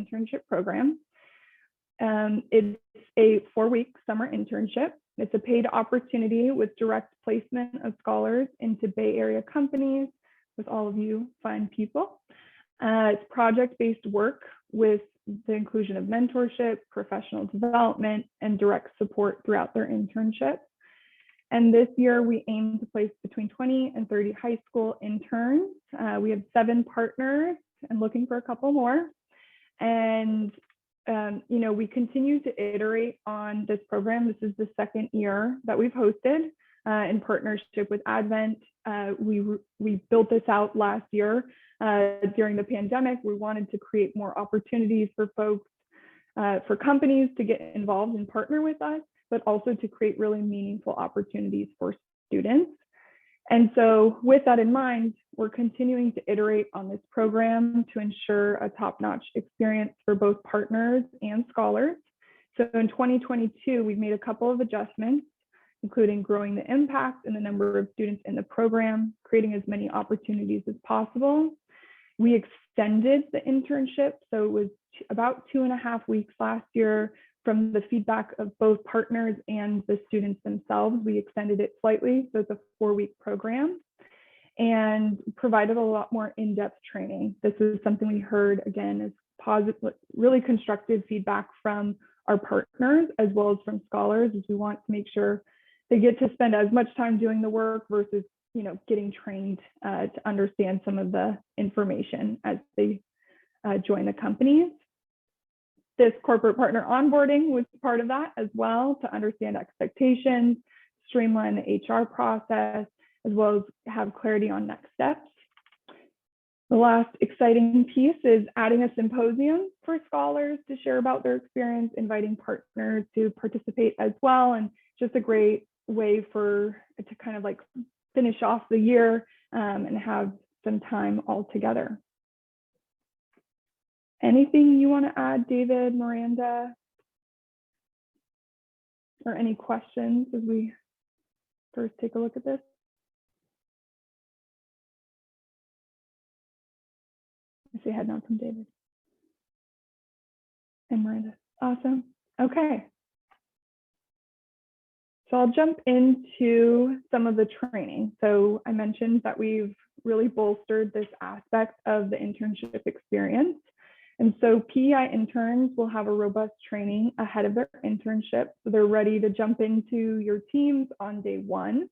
internship program. It's a 4-week summer internship. It's a paid opportunity with direct placement of scholars into Bay Area companies with all of you fine people. It's project-based work with the inclusion of mentorship, professional development, and direct support throughout their internship. And this year we aim to place between 20 and 30 high school interns. We have 7 partners and looking for a couple more. And we continue to iterate on this program. This is the 2nd year that we've hosted in partnership with Advent. We built this out last year during the pandemic. We wanted to create more opportunities for folks, for companies to get involved and partner with us, but also to create really meaningful opportunities for students. And so with that in mind, we're continuing to iterate on this program to ensure a top-notch experience for both partners and scholars. So in 2022, we've made a couple of adjustments, including growing the impact and the number of students in the program, creating as many opportunities as possible. We extended the internship, so it was about 2.5 weeks last year. From the feedback of both partners and the students themselves, we extended it slightly, so it's a 4-week program, and provided a lot more in-depth training. This is something we heard, again, as positive, really constructive feedback from our partners as well as from scholars, as we want to make sure they get to spend as much time doing the work versus getting trained to understand some of the information as they join the companies. This corporate partner onboarding was part of that as well, to understand expectations, streamline the HR process, as well as have clarity on next steps. The last exciting piece is adding a symposium for scholars to share about their experience, inviting partners to participate as well, and just a great way to kind of like finish off the year and have some time all together. Anything you want to add, David, Miranda, or any questions as we first take a look at this? I see a head nod from David and Miranda. Awesome. Okay. So I'll jump into some of the training. So I mentioned that we've really bolstered this aspect of the internship experience. And so PEI interns will have a robust training ahead of their internship, so they're ready to jump into your teams on day 1.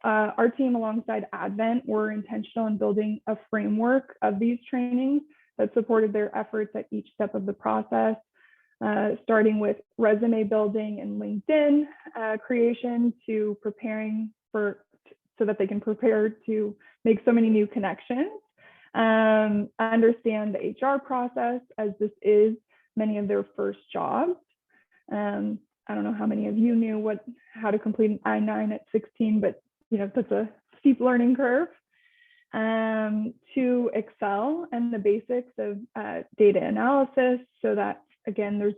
Our team alongside Advent were intentional in building a framework of these trainings that supported their efforts at each step of the process, starting with resume building and LinkedIn creation to preparing so that they can prepare to make so many new connections. Understand the HR process, as this is many of their first jobs. I don't know how many of you knew how to complete an I-9 at 16, but that's a steep learning curve. To Excel and the basics of data analysis, so that again there's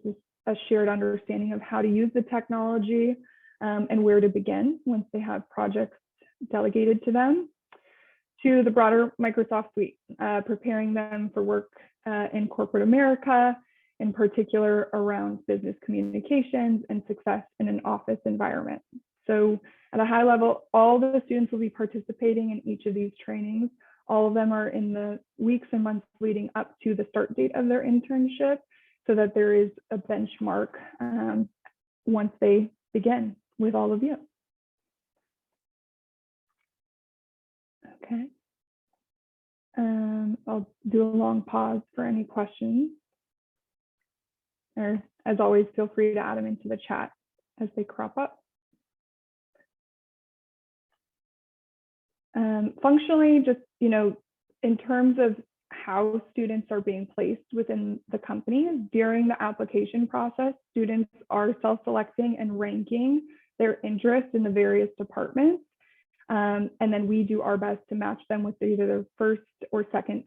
a shared understanding of how to use the technology and where to begin once they have projects delegated to them. To the broader Microsoft suite, preparing them for work in corporate America, in particular around business communications and success in an office environment. So at a high level, all the students will be participating in each of these trainings. All of them are in the weeks and months leading up to the start date of their internship, so that there is a benchmark once they begin with all of you. Okay. I'll do a long pause for any questions. Or as always, feel free to add them into the chat as they crop up. Functionally, just, in terms of how students are being placed within the company, during the application process, students are self-selecting and ranking their interest in the various departments. And then we do our best to match them with either their first or second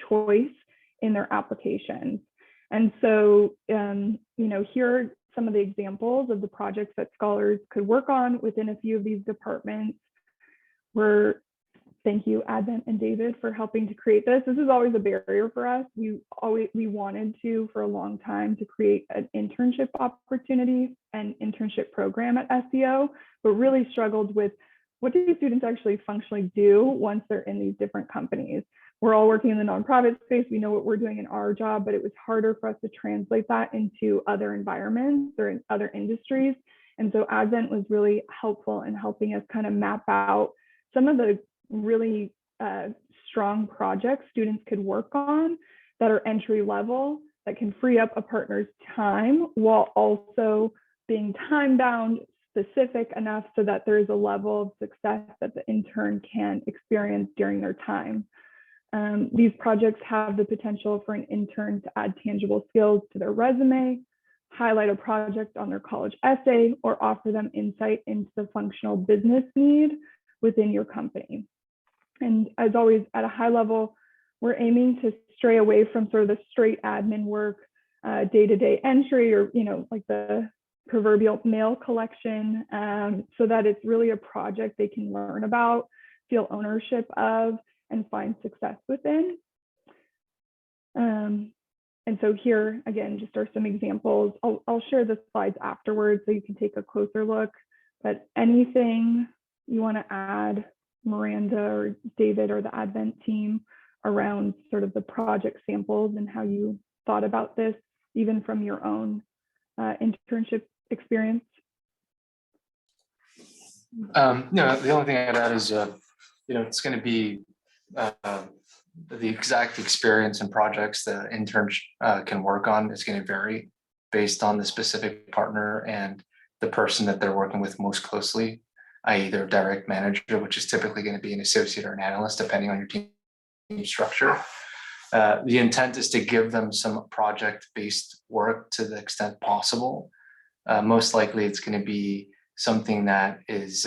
choice in their applications. And so, here are some of the examples of the projects that scholars could work on within a few of these departments, where thank you, Advent and David, for helping to create this. This is always a barrier for us. We wanted to, for a long time, to create an internship opportunity and internship program at SEO, but really struggled with what do students actually functionally do once they're in these different companies. We're all working in the nonprofit space. We know what we're doing in our job, but it was harder for us to translate that into other environments or in other industries. And so Advent was really helpful in helping us kind of map out some of the really strong projects students could work on that are entry level, that can free up a partner's time while also being time bound, specific enough so that there is a level of success that the intern can experience during their time. These projects have the potential for an intern to add tangible skills to their resume, highlight a project on their college essay, or offer them insight into the functional business need within your company. And as always, at a high level, we're aiming to stray away from sort of the straight admin work, day-to-day entry, or like the proverbial mail collection, so that it's really a project they can learn about, feel ownership of, and find success within. And so here, again, just are some examples. I'll share the slides afterwards so you can take a closer look, but anything you want to add, Miranda or David or the Advent team, around sort of the project samples and how you thought about this, even from your own internship experience? No, the only thing I'd add is, it's going to be the exact experience and projects the interns can work on is going to vary based on the specific partner and the person that they're working with most closely, i.e. their direct manager, which is typically going to be an associate or an analyst, depending on your team structure. The intent is to give them some project-based work to the extent possible. Most likely it's going to be something that is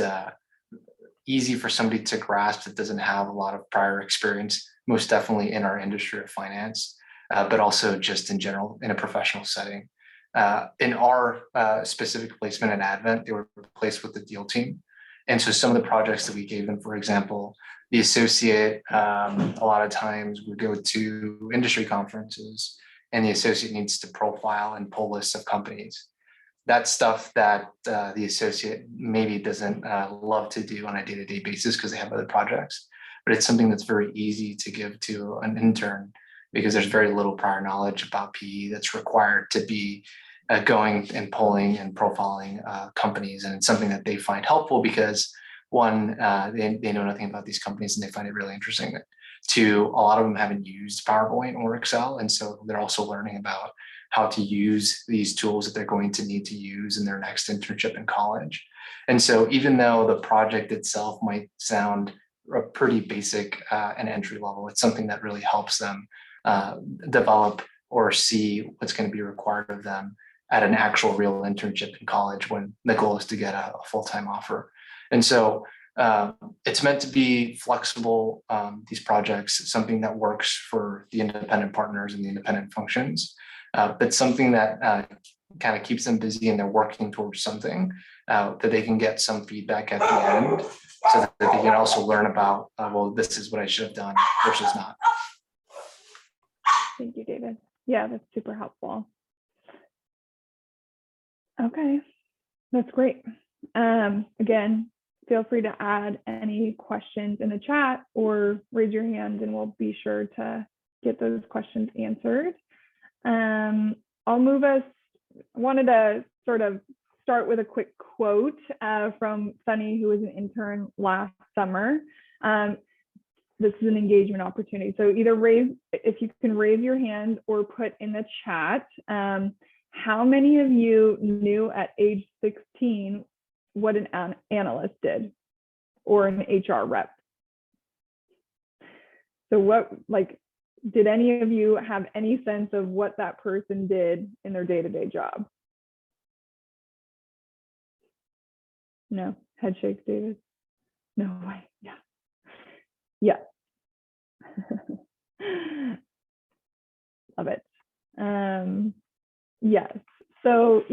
easy for somebody to grasp that doesn't have a lot of prior experience, most definitely in our industry of finance, but also just in general in a professional setting. In our specific placement at Advent, they were placed with the deal team. And so some of the projects that we gave them, for example, the associate, a lot of times we go to industry conferences and the associate needs to profile and pull lists of companies. That's stuff that the associate maybe doesn't love to do on a day-to-day basis because they have other projects, but it's something that's very easy to give to an intern because there's very little prior knowledge about PE that's required to be going and pulling and profiling companies. And it's something that they find helpful because one, they know nothing about these companies and they find it really interesting. Two, a lot of them haven't used PowerPoint or Excel. And so they're also learning about how to use these tools that they're going to need to use in their next internship in college. And so even though the project itself might sound pretty basic and entry level, it's something that really helps them develop or see what's going to be required of them at an actual real internship in college when the goal is to get a full-time offer. And so it's meant to be flexible, these projects, something that works for the independent partners and the independent functions, but something that kind of keeps them busy and they're working towards something that they can get some feedback at the end so that they can also learn about, well, this is what I should have done versus not. Thank you, David. Yeah, that's super helpful. Okay, that's great. Again, feel free to add any questions in the chat or raise your hand and we'll be sure to get those questions answered. I'll move us, wanted to sort of start with a quick quote from Sunny, who was an intern last summer. This is an engagement opportunity. So either if you can raise your hand or put in the chat, how many of you knew at age 16 what an analyst did or an HR rep? So did any of you have any sense of what that person did in their day-to-day job? No, head shakes, David. No way, yeah. Yeah. Love it. Yes, So,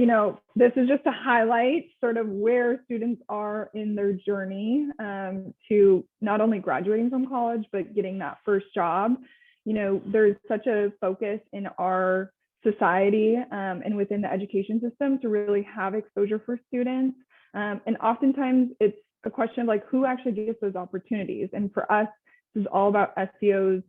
this is just to highlight sort of where students are in their journey to not only graduating from college, but getting that first job. There's such a focus in our society and within the education system to really have exposure for students. And oftentimes it's a question of like, who actually gets those opportunities? And for us, this is all about SEO's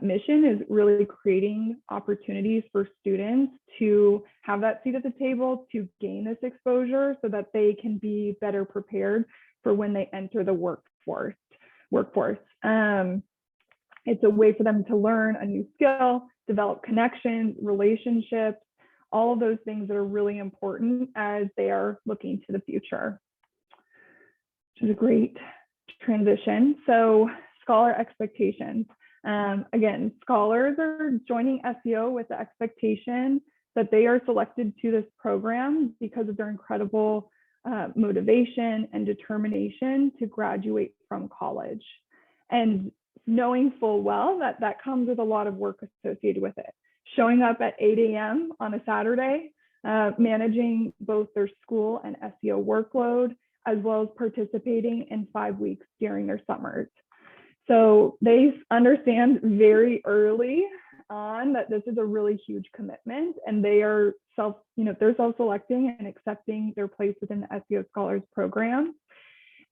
mission, is really creating opportunities for students to have that seat at the table, to gain this exposure so that they can be better prepared for when they enter the workforce. It's a way for them to learn a new skill, develop connections, relationships, all of those things that are really important as they are looking to the future, which is a great transition. So, scholar expectations. Again, scholars are joining SEO with the expectation that they are selected to this program because of their incredible motivation and determination to graduate from college. And knowing full well that that comes with a lot of work associated with it. Showing up at 8 a.m. on a Saturday, managing both their school and SEO workload, as well as participating in 5 weeks during their summers. So they understand very early on that this is a really huge commitment, and they are they're self-selecting and accepting their place within the SEO Scholars Program.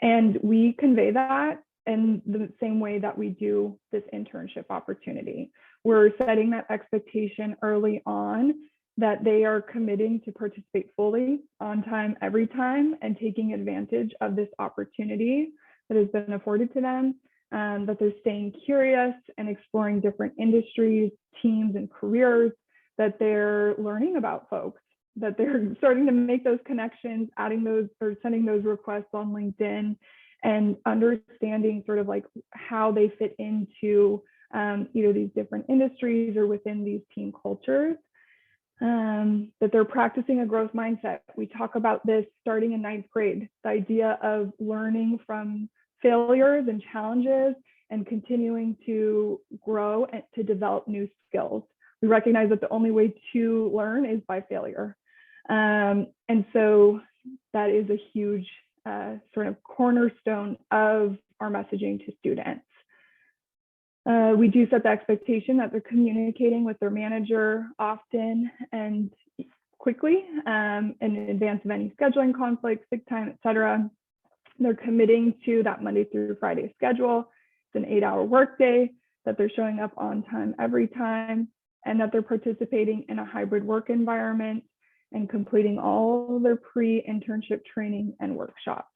And we convey that in the same way that we do this internship opportunity. We're setting that expectation early on that they are committing to participate fully, on time, every time, and taking advantage of this opportunity that has been afforded to them, that they're staying curious and exploring different industries, teams, and careers, that they're learning about folks, that they're starting to make those connections, adding those or sending those requests on LinkedIn, and understanding sort of like how they fit into either these different industries or within these team cultures, that they're practicing a growth mindset. We talk about this starting in 9th grade, the idea of learning from failures and challenges and continuing to grow and to develop new skills. We recognize that the only way to learn is by failure. And so that is a huge sort of cornerstone of our messaging to students. We do set the expectation that they're communicating with their manager often and quickly in advance of any scheduling conflicts, sick time, etc. They're committing to that Monday through Friday schedule. It's an 8-hour workday, that they're showing up on time every time, and that they're participating in a hybrid work environment and completing all of their pre-internship training and workshops.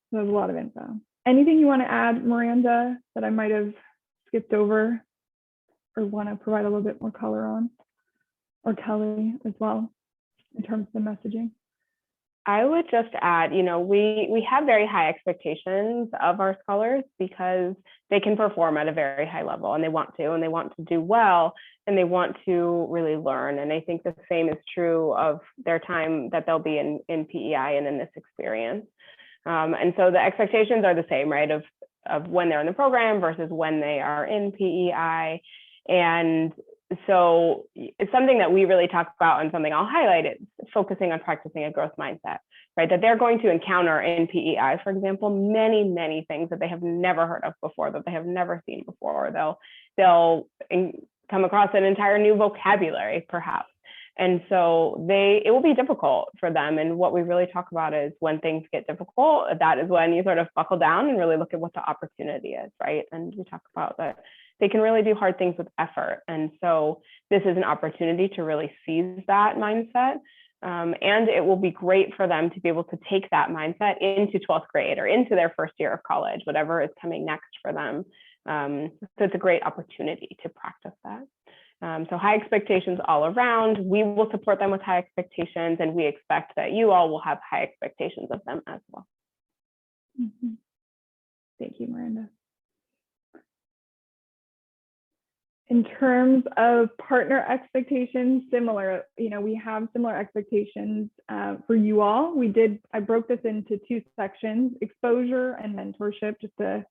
So there's a lot of info. Anything you want to add, Miranda, that I might have skipped over or want to provide a little bit more color on? Or Kelly as well, in terms of the messaging? I would just add, we have very high expectations of our scholars because they can perform at a very high level, and they want to do well, and they want to really learn. And I think the same is true of their time that they'll be in PEI and in this experience. And so the expectations are the same, right, of when they're in the program versus when they are in PEI. And so it's something that we really talk about, and something I'll highlight is focusing on practicing a growth mindset, right? That they're going to encounter in PEI, for example, many, many things that they have never heard of before, that they have never seen before. They'll come across an entire new vocabulary, perhaps. And so it will be difficult for them. And what we really talk about is when things get difficult, that is when you sort of buckle down and really look at what the opportunity is, right? And we talk about that they can really do hard things with effort. And so this is an opportunity to really seize that mindset. And it will be great for them to be able to take that mindset into 12th grade or into their first year of college, whatever is coming next for them. So it's a great opportunity to practice that. So high expectations all around. We will support them with high expectations, and we expect that you all will have high expectations of them as well. Mm-hmm. Thank you, Miranda. In terms of partner expectations, similar, we have similar expectations for you all. I broke this into 2 sections, exposure and mentorship, just to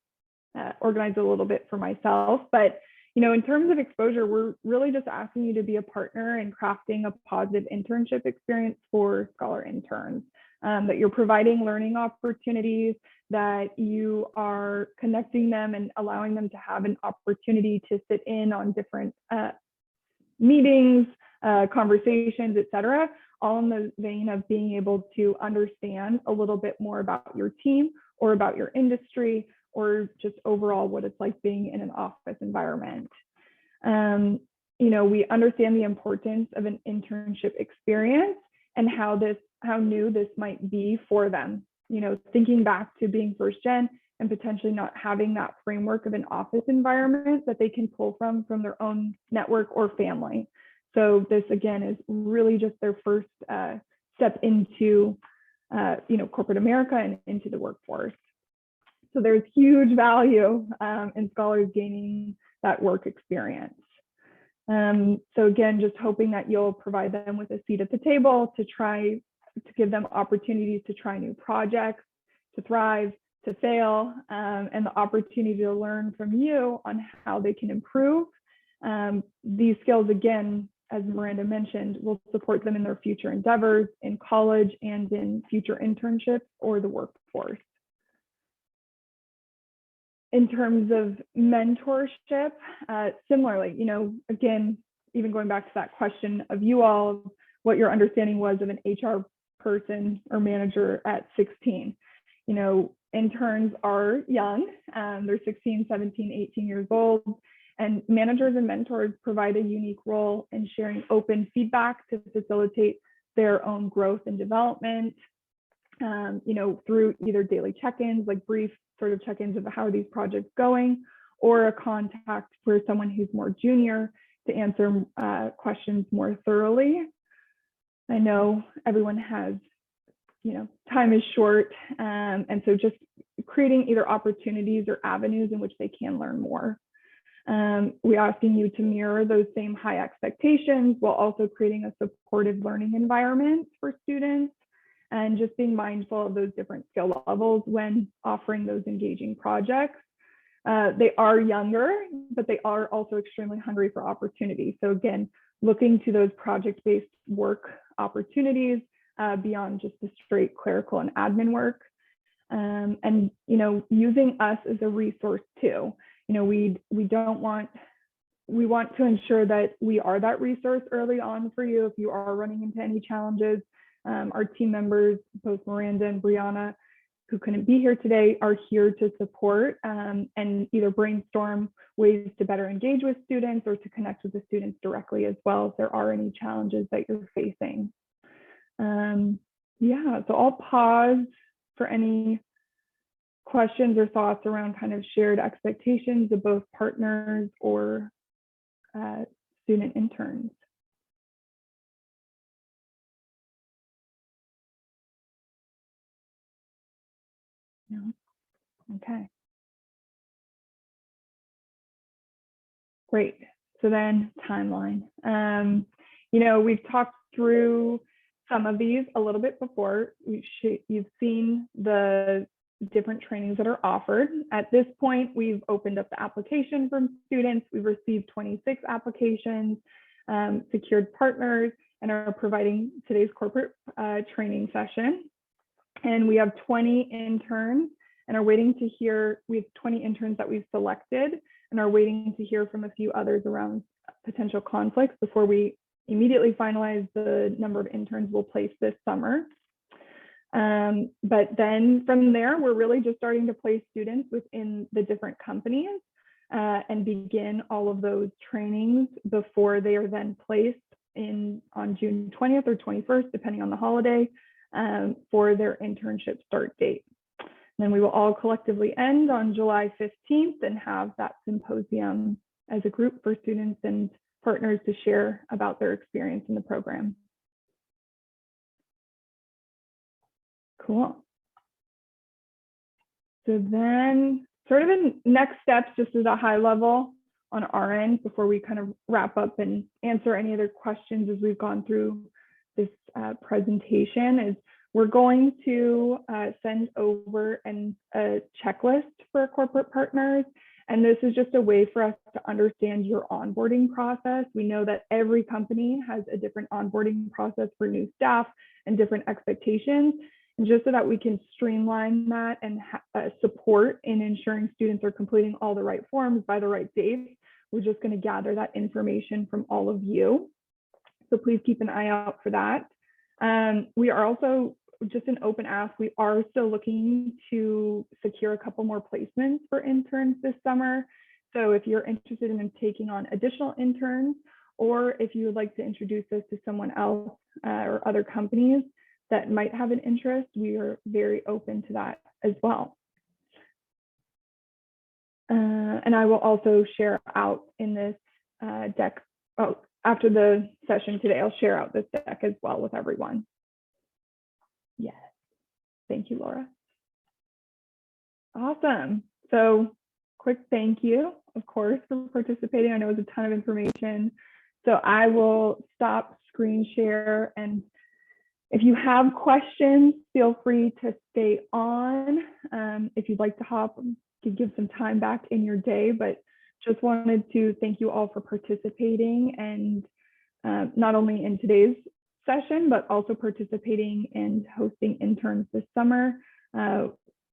organize a little bit for myself. But, in terms of exposure, we're really just asking you to be a partner in crafting a positive internship experience for scholar interns, that you're providing learning opportunities, that you are connecting them and allowing them to have an opportunity to sit in on different meetings, conversations, etc., all in the vein of being able to understand a little bit more about your team or about your industry, or just overall what it's like being in an office environment. We understand the importance of an internship experience and how new this might be for them. Thinking back to being first gen and potentially not having that framework of an office environment that they can pull from their own network or family. So this again is really just their first step into corporate America and into the workforce. So there's huge value in scholars gaining that work experience. So again, just hoping that you'll provide them with a seat at the table to give them opportunities to try new projects, to thrive, to fail, and the opportunity to learn from you on how they can improve. These skills, again, as Miranda mentioned, will support them in their future endeavors in college and in future internships or the workforce. In terms of mentorship, similarly, again, even going back to that question of you all, what your understanding was of an HR person or manager at 16. Interns are young, they're 16, 17, 18 years old, and managers and mentors provide a unique role in sharing open feedback to facilitate their own growth and development, through either daily check-ins, like brief sort of check-ins of how are these projects going, or a contact for someone who's more junior to answer questions more thoroughly. I know everyone has, time is short, and so just creating either opportunities or avenues in which they can learn more. We're asking you to mirror those same high expectations while also creating a supportive learning environment for students, and just being mindful of those different skill levels when offering those engaging projects. They are younger, but they are also extremely hungry for opportunity. So again, looking to those project-based work opportunities beyond just the straight clerical and admin work. And using us as a resource too. We want to ensure that we are that resource early on for you if you are running into any challenges. Our team members, both Miranda and Brianna, who couldn't be here today, are here to support and either brainstorm ways to better engage with students or to connect with the students directly as well if there are any challenges that you're facing. So I'll pause for any questions or thoughts around kind of shared expectations of both partners or student interns. No. Okay. Great. So then timeline. We've talked through some of these a little bit before. You've seen the different trainings that are offered. At this point, we've opened up the application from students. We've received 26 applications, secured partners, and are providing today's corporate training session. And we have 20 interns and are waiting to hear, we have 20 interns that we've selected and are waiting to hear from a few others around potential conflicts before we immediately finalize the number of interns we'll place this summer. But then from there, we're really just starting to place students within the different companies and begin all of those trainings before they are then placed on June 20th or 21st, depending on the holiday, for their internship start date. And then we will all collectively end on July 15th and have that symposium as a group for students and partners to share about their experience in the program. Cool. So then sort of in next steps, just as a high level on our end before we kind of wrap up and answer any other questions as we've gone through this presentation, is we're going to send over a checklist for corporate partners, And this is just a way for us to understand your onboarding process. We know that every company has a different onboarding process for new staff and different expectations. And just so that we can streamline that and support in ensuring students are completing all the right forms by the right dates, we're just going to gather that information from all of you. So please keep an eye out for that. We are also, just an open ask, we are still looking to secure a couple more placements for interns this summer. So if you're interested in taking on additional interns, or if you would like to introduce us to someone else or other companies that might have an interest, we are very open to that as well. And I will also share out in this deck, after the session today, I'll share out this deck as well with everyone. Yes, thank you, Laura. Awesome. So quick thank you, of course, for participating. I know it was a ton of information. So I will stop screen share, and if you have questions, feel free to stay on. If you'd like to hop, you could give some time back in your day, but just wanted to thank you all for participating, and not only in today's session, but also participating and hosting interns this summer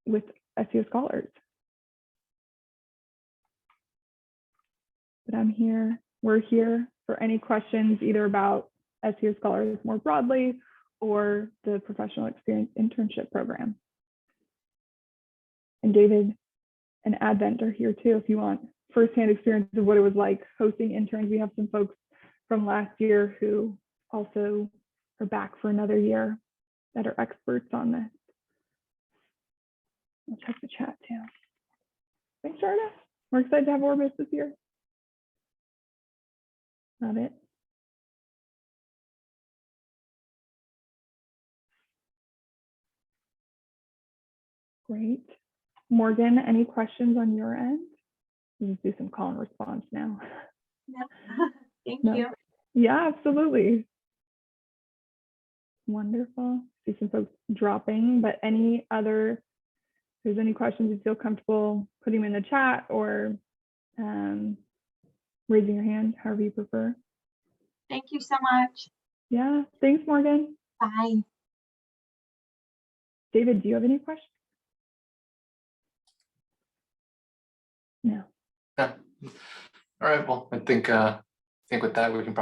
with SEO Scholars. But I'm here, we're here for any questions either about SEO Scholars more broadly or the Professional Experience Internship Program. And David and Advent are here too if you want firsthand experience of what it was like hosting interns. We have some folks from last year who also are back for another year that are experts on this. I'll check the chat too. Thanks, Sharda. We're excited to have Orbis this year. Love it. Great. Morgan, any questions on your end? You can do some call and response now. Yeah. Thank you. Yeah, absolutely. Wonderful. See some folks dropping, but any other, if there's any questions you feel comfortable putting them in the chat or raising your hand, however you prefer. Thank you so much. Yeah, thanks, Morgan. Bye. David, do you have any questions? No. Yeah. All right. Well, I think with that we can probably